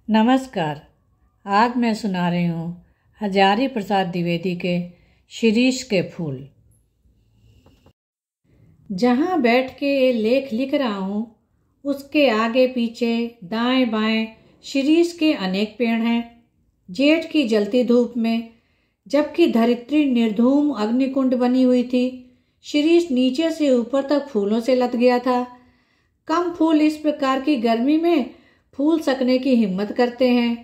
नमस्कार। आज मैं सुना रही हूँ हजारी प्रसाद द्विवेदी के शिरीष के फूल। जहाँ बैठ के ये लेख लिख रहा हूँ उसके आगे पीछे दाएं बाएं शिरीष के अनेक पेड़ हैं। जेठ की जलती धूप में जबकि धरित्री निर्धूम अग्निकुंड बनी हुई थी, शिरीष नीचे से ऊपर तक फूलों से लद गया था। कम फूल इस प्रकार की गर्मी में फूल सकने की हिम्मत करते हैं।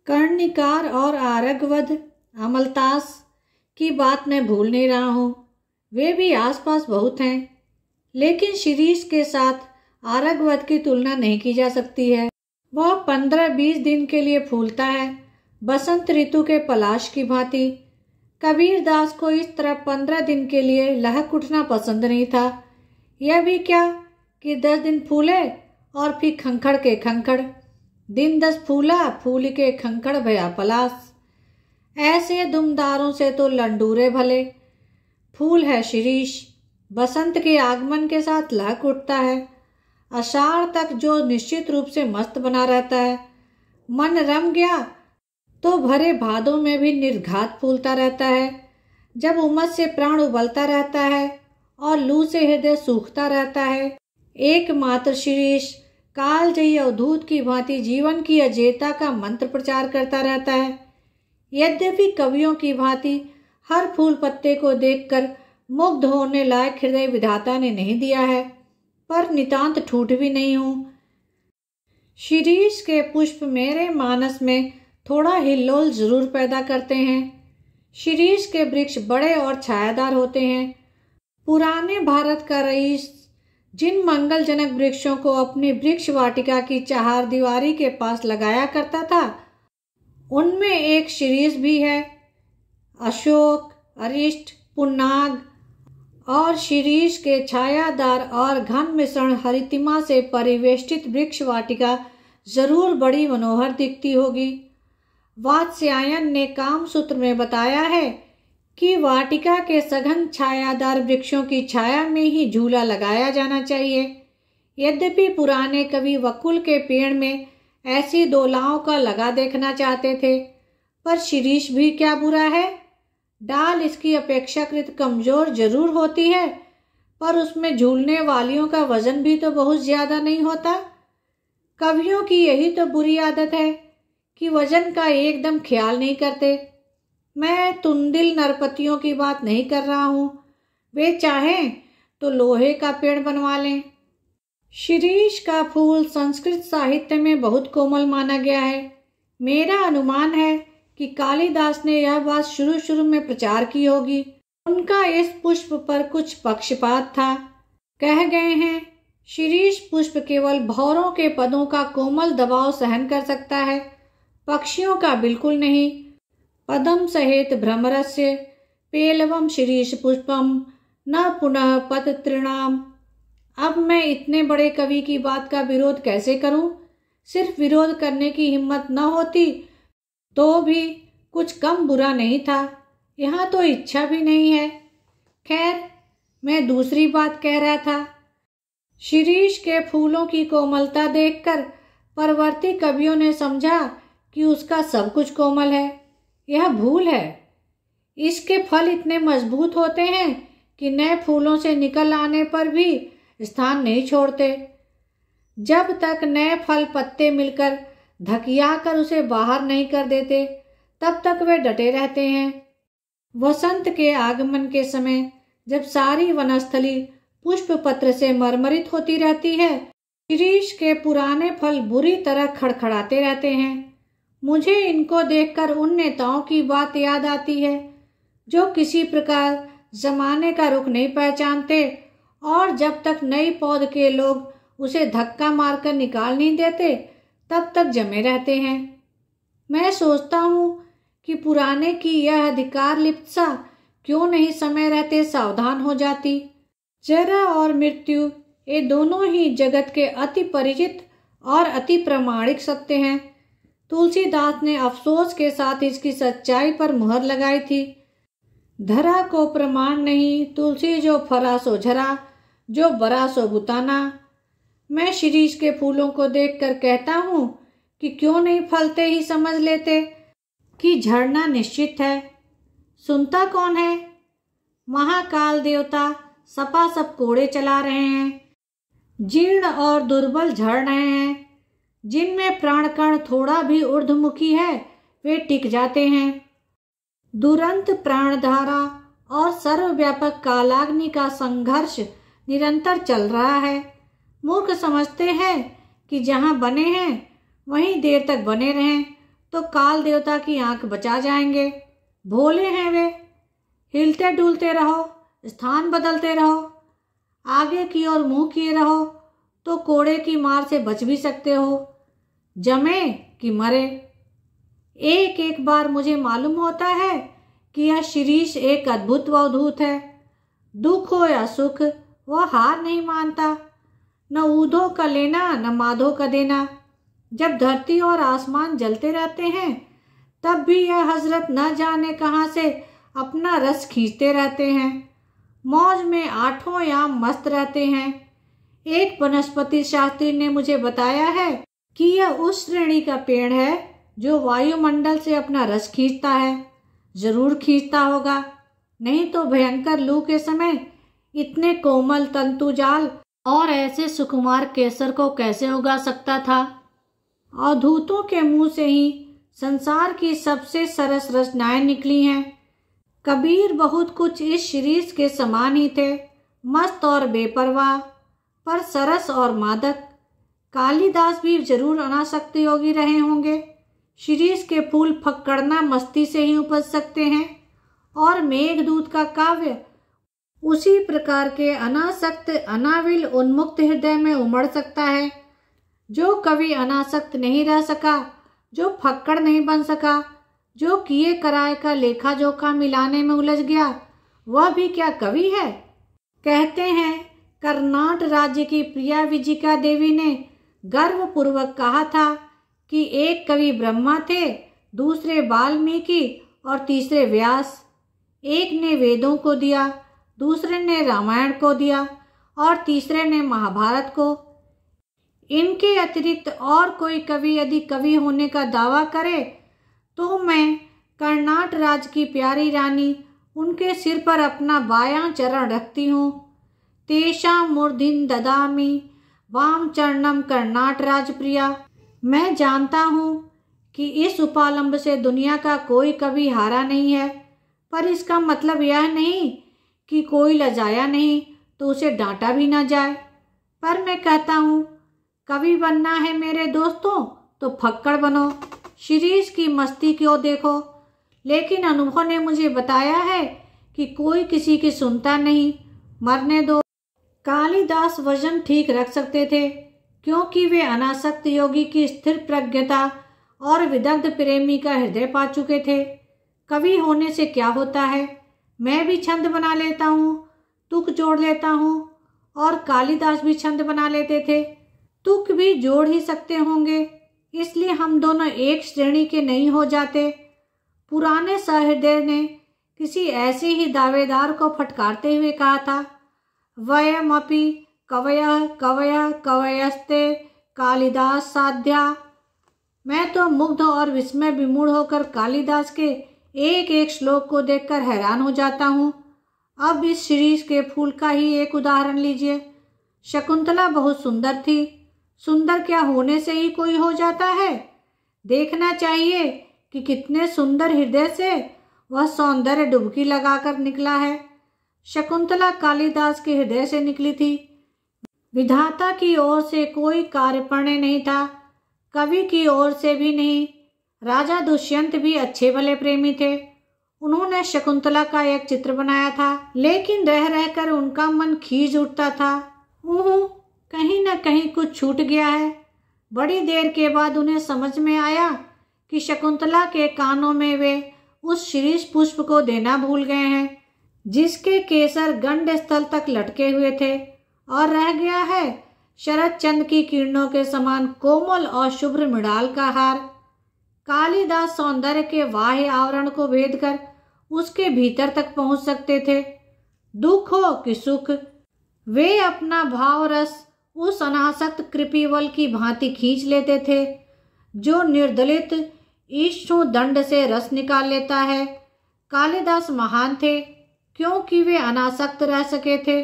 कर्णिकार और आरगवध अमलतास की बात मैं भूल नहीं रहा हूँ, वे भी आसपास बहुत हैं, लेकिन शिरीष के साथ आरगवध की तुलना नहीं की जा सकती है। वह 15-20 दिन के लिए फूलता है, बसंत ऋतु के पलाश की भांति। कबीर दास को इस तरह 15 दिन के लिए लहक उठना पसंद नहीं था। यह भी क्या कि 10 दिन फूले और फिर खंखड़ के खंखड़, दिन 10 फूला फूल के खंखड़ भया पलाश। ऐसे दुमदारों से तो लंडूरे भले। फूल है शिरीष, बसंत के आगमन के साथ लहक उठता है। आषाढ़ तक जो निश्चित रूप से मस्त बना रहता है। मन रम गया तो भरे भादों में भी निर्घात फूलता रहता है। जब उमस से प्राण उबलता रहता है और लू से हृदय सूखता रहता है, एकमात्र शिरीष कालजयी अवधूत की भांति जीवन की अजेयता का मंत्र प्रचार करता रहता है। यद्यपि कवियों की भांति हर फूल पत्ते को देखकर मुग्ध होने लायक हृदय विधाता ने नहीं दिया है, पर नितांत ठूठ भी नहीं हूँ। शिरीष के पुष्प मेरे मानस में थोड़ा हिल्लोल जरूर पैदा करते हैं। शिरीष के वृक्ष बड़े और छायादार होते हैं। पुराने भारत का रईस जिन मंगलजनक वृक्षों को अपनी वृक्ष वाटिका की चहारदीवारी के पास लगाया करता था, उनमें एक शिरीष भी है। अशोक, अरिष्ट, पुन्नाग और शिरीष के छायादार और घन मिश्रण हरितिमा से परिवेष्टित वृक्ष वाटिका जरूर बड़ी मनोहर दिखती होगी। वात्स्यायन ने कामसूत्र में बताया है कि वाटिका के सघन छायादार वृक्षों की छाया में ही झूला लगाया जाना चाहिए। यद्यपि पुराने कवि वकुल के पेड़ में ऐसी दोलाओं का लगा देखना चाहते थे, पर शिरीष भी क्या बुरा है। डाल इसकी अपेक्षाकृत कमजोर जरूर होती है, पर उसमें झूलने वालियों का वजन भी तो बहुत ज्यादा नहीं होता। कवियों की यही तो बुरी आदत है कि वजन का एकदम ख्याल नहीं करते। मैं तुंदिल नरपतियों की बात नहीं कर रहा हूँ, वे चाहें तो लोहे का पेड़ बनवा लें। शिरीष का फूल संस्कृत साहित्य में बहुत कोमल माना गया है। मेरा अनुमान है कि कालिदास ने यह बात शुरू में प्रचार की होगी। उनका इस पुष्प पर कुछ पक्षपात था। कह गए हैं, शिरीष पुष्प केवल भौरों के पदों का कोमल दबाव सहन कर सकता है, पक्षियों का बिल्कुल नहीं। पदम सहित भ्रमरस्य पेलवम शिरीष पुष्पम न पुनः पद तृणाम। अब मैं इतने बड़े कवि की बात का विरोध कैसे करूं? सिर्फ विरोध करने की हिम्मत न होती तो भी कुछ कम बुरा नहीं था। यहाँ तो इच्छा भी नहीं है। खैर, मैं दूसरी बात कह रहा था। शिरीष के फूलों की कोमलता देखकर परवर्ती कवियों ने समझा कि उसका सब कुछ कोमल है। यह भूल है। इसके फल इतने मजबूत होते हैं कि नए फूलों से निकल आने पर भी स्थान नहीं छोड़ते। जब तक नए फल पत्ते मिलकर धकिया कर उसे बाहर नहीं कर देते, तब तक वे डटे रहते हैं। वसंत के आगमन के समय जब सारी वनस्थली पुष्प पत्र से मरमरित होती रहती है, शिरीष के पुराने फल बुरी तरह खड़खड़ाते रहते हैं। मुझे इनको देखकर उन नेताओं की बात याद आती है जो किसी प्रकार जमाने का रुख नहीं पहचानते और जब तक नई पौध के लोग उसे धक्का मारकर निकाल नहीं देते तब तक जमे रहते हैं। मैं सोचता हूँ कि पुराने की यह अधिकार लिप्सा क्यों नहीं समय रहते सावधान हो जाती। जरा और मृत्यु ये दोनों ही जगत के अति परिचित और अति प्रामाणिक सत्य हैं। तुलसीदास ने अफसोस के साथ इसकी सच्चाई पर मुहर लगाई थी। धरा को प्रमाण नहीं, तुलसी जो फरा सो झरा, जो बरा सो बुताना। मैं शिरीष के फूलों को देखकर कहता हूँ कि क्यों नहीं फलते ही समझ लेते कि झड़ना निश्चित है। सुनता कौन है? महाकाल देवता सपासप कोड़े चला रहे हैं, जीर्ण और दुर्बल झड़ रहे हैं। जिनमें प्राणकण थोड़ा भी ऊर्ध्वमुखी है वे टिक जाते हैं। दुरंत प्राणधारा और सर्वव्यापक कालाग्नि का संघर्ष निरंतर चल रहा है। मूर्ख समझते हैं कि जहाँ बने हैं वहीं देर तक बने रहें तो काल देवता की आंख बचा जाएंगे। भोले हैं वे। हिलते डुलते रहो, स्थान बदलते रहो, आगे की ओर मुंह किए रहो तो कोड़े की मार से बच भी सकते हो, जमे कि मरे। एक एक बार मुझे मालूम होता है कि यह शिरीष एक अद्भुत व अद्भुत है। दुख हो या सुख वह हार नहीं मानता, न ऊधों का लेना न माधो का देना। जब धरती और आसमान जलते रहते हैं तब भी यह हजरत न जाने कहाँ से अपना रस खींचते रहते हैं। मौज में आठों याम मस्त रहते हैं। एक वनस्पति शास्त्री ने मुझे बताया है कि यह उस श्रेणी का पेड़ है जो वायुमंडल से अपना रस खींचता है। जरूर खींचता होगा, नहीं तो भयंकर लू के समय इतने कोमल तंतुजाल और ऐसे सुकुमार केसर को कैसे उगा सकता था। अवधूतों के मुंह से ही संसार की सबसे सरस रचनाएं निकली हैं। कबीर बहुत कुछ इस शिरीष के समान ही थे, मस्त और बेपरवाह, पर सरस और मादक। कालिदास भी जरूर अनासक्त योगी रहे होंगे। शिरीष के फूल फक्कड़ना मस्ती से ही उपज सकते हैं और मेघदूत का काव्य उसी प्रकार के अनासक्त अनाविल उन्मुक्त हृदय में उमड़ सकता है। जो कवि अनासक्त नहीं रह सका, जो फक्कड़ नहीं बन सका, जो किए कराए का लेखा जोखा मिलाने में उलझ गया, वह भी क्या कवि है? कहते हैं कर्नाटक राज्य की प्रिया विजिका देवी ने गर्वपूर्वक कहा था कि एक कवि ब्रह्मा थे, दूसरे वाल्मीकि और तीसरे व्यास। एक ने वेदों को दिया, दूसरे ने रामायण को दिया और तीसरे ने महाभारत को। इनके अतिरिक्त और कोई कवि यदि कवि होने का दावा करे तो मैं कर्नाटक राज्य की प्यारी रानी उनके सिर पर अपना बायां चरण रखती हूँ। तेषां मूर्धिन ददामि वाम चरणम कर्नाटक राज प्रिया। मैं जानता हूँ कि इस उपालंब से दुनिया का कोई कवि हारा नहीं है, पर इसका मतलब यह नहीं कि कोई लजाया नहीं तो उसे डांटा भी ना जाए। पर मैं कहता हूँ कवि बनना है मेरे दोस्तों तो फक्कड़ बनो, शिरीष की मस्ती क्यों देखो। लेकिन अनुभव ने मुझे बताया है कि कोई किसी की सुनता नहीं, मरने दो। कालिदास वजन ठीक रख सकते थे क्योंकि वे अनासक्त योगी की स्थिर प्रज्ञता और विदग्ध प्रेमी का हृदय पा चुके थे। कवि होने से क्या होता है, मैं भी छंद बना लेता हूँ, तुक जोड़ लेता हूँ, और कालिदास भी छंद बना लेते थे, तुक भी जोड़ ही सकते होंगे। इसलिए हम दोनों एक श्रेणी के नहीं हो जाते। पुराने सहृदय ने किसी ऐसे ही दावेदार को फटकारते हुए कहा था, वयमपि कवयः कवयः कवयस्ते कालिदास साध्या। मैं तो मुग्ध और विस्मय विमूढ़ होकर कालिदास के एक एक श्लोक को देखकर हैरान हो जाता हूँ। अब इस शिरीष के फूल का ही एक उदाहरण लीजिए। शकुंतला बहुत सुंदर थी। सुंदर क्या होने से ही कोई हो जाता है? देखना चाहिए कि कितने सुंदर हृदय से वह सौंदर्य डुबकी लगाकर निकला है। शकुंतला कालिदास के हृदय से निकली थी। विधाता की ओर से कोई कार्यपण्य नहीं था, कवि की ओर से भी नहीं। राजा दुष्यंत भी अच्छे भले प्रेमी थे। उन्होंने शकुंतला का एक चित्र बनाया था, लेकिन रह रहकर उनका मन खींच उठता था। कहीं न कहीं कुछ छूट गया है। बड़ी देर के बाद उन्हें समझ में आया कि शकुंतला के कानों में वे उस शिरीष पुष्प को देना भूल गए हैं जिसके केसर गंड स्थल तक लटके हुए थे, और रह गया है शरद चंद्र की किरणों के समान कोमल और शुभ्र मृणाल का हार। कालिदास सौंदर्य के बाह्य आवरण को भेद कर उसके भीतर तक पहुंच सकते थे। दुख हो कि सुख, वे अपना भाव रस उस अनासक्त कृपिवल की भांति खींच लेते थे जो निर्दलित ईष्टु दंड से रस निकाल लेता है। कालिदास महान थे क्योंकि वे अनासक्त रह सके थे।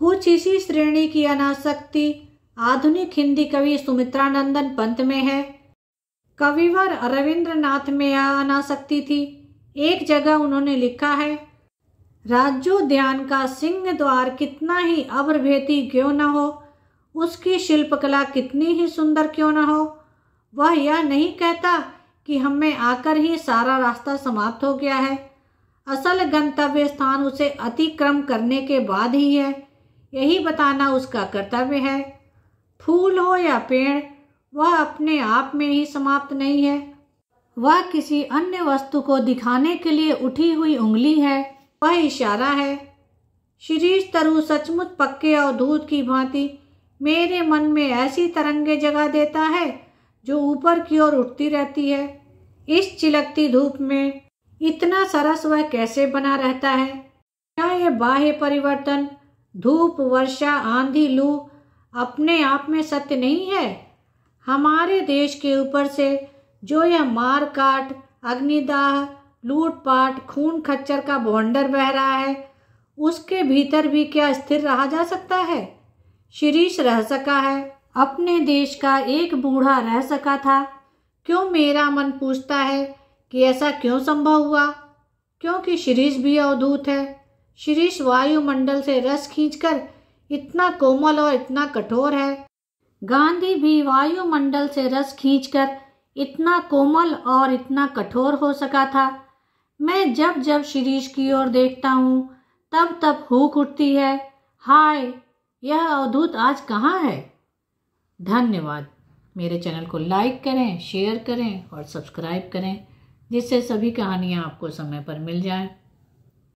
कुछ इसी श्रेणी की अनासक्ति आधुनिक हिंदी कवि सुमित्रानंदन पंत में है। कविवर रविंद्रनाथ में यह अनासक्ति थी। एक जगह उन्होंने लिखा है, राज्योद्यान का सिंह द्वार कितना ही अभ्रभेदी क्यों न हो, उसकी शिल्पकला कितनी ही सुंदर क्यों न हो, वह यह नहीं कहता कि हमें आकर ही सारा रास्ता समाप्त हो गया है। असल गंतव्य स्थान उसे अतिक्रम करने के बाद ही है, यही बताना उसका कर्तव्य है। फूल हो या पेड़, वह अपने आप में ही समाप्त नहीं है, वह किसी अन्य वस्तु को दिखाने के लिए उठी हुई उंगली है, वह इशारा है। शिरीष तरु सचमुच पक्के अवधूत की भांति मेरे मन में ऐसी तरंगे जगा देता है जो ऊपर की ओर उठती रहती है। इस चिलकती धूप में इतना सरस वह कैसे बना रहता है? क्या यह बाह्य परिवर्तन, धूप, वर्षा, आंधी, लू अपने आप में सत्य नहीं है? हमारे देश के ऊपर से जो यह मार काट, अग्निदाह, लूटपाट, खून खच्चर का बवंडर बह रहा है, उसके भीतर भी क्या स्थिर रहा जा सकता है? शिरीष रह सका है, अपने देश का एक बूढ़ा रह सका था। क्यों मेरा मन पूछता है कि ऐसा क्यों संभव हुआ? क्योंकि शिरीष भी अवधूत है। शिरीष वायुमंडल से रस खींचकर इतना कोमल और इतना कठोर है। गांधी भी वायुमंडल से रस खींचकर इतना कोमल और इतना कठोर हो सका था। मैं जब जब शिरीष की ओर देखता हूँ तब तब हूक उठती है, हाय यह अवधूत आज कहाँ है? धन्यवाद। मेरे चैनल को लाइक करें, शेयर करें और सब्सक्राइब करें, जिससे सभी कहानियाँ आपको समय पर मिल जाएं।